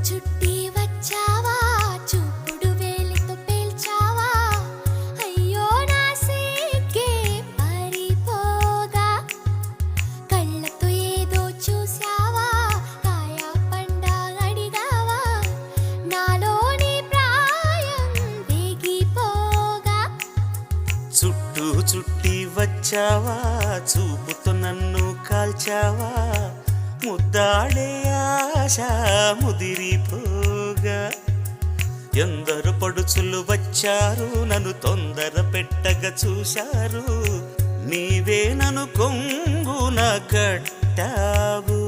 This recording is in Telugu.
చుట్టి వచ్చావా చూపుడు వేలితో పేల్చావా అయ్యో నా సిగ్గే పారిపోగా కళ్ళతో ఏదో చూసావా కాయ పండ అడిగావా నాలోని ప్రాయం వేగిపోగా చుట్టూ చుట్టి వచ్చావా చూపుతో నన్ను కాల్చావా ముద్దాడే ఆశ ముదిరిపోగా ఎందరు పడుచులు వచ్చారు నన్ను తొందర పెట్టగా చూశారు నీవే నన్ను కొంగున కట్టావు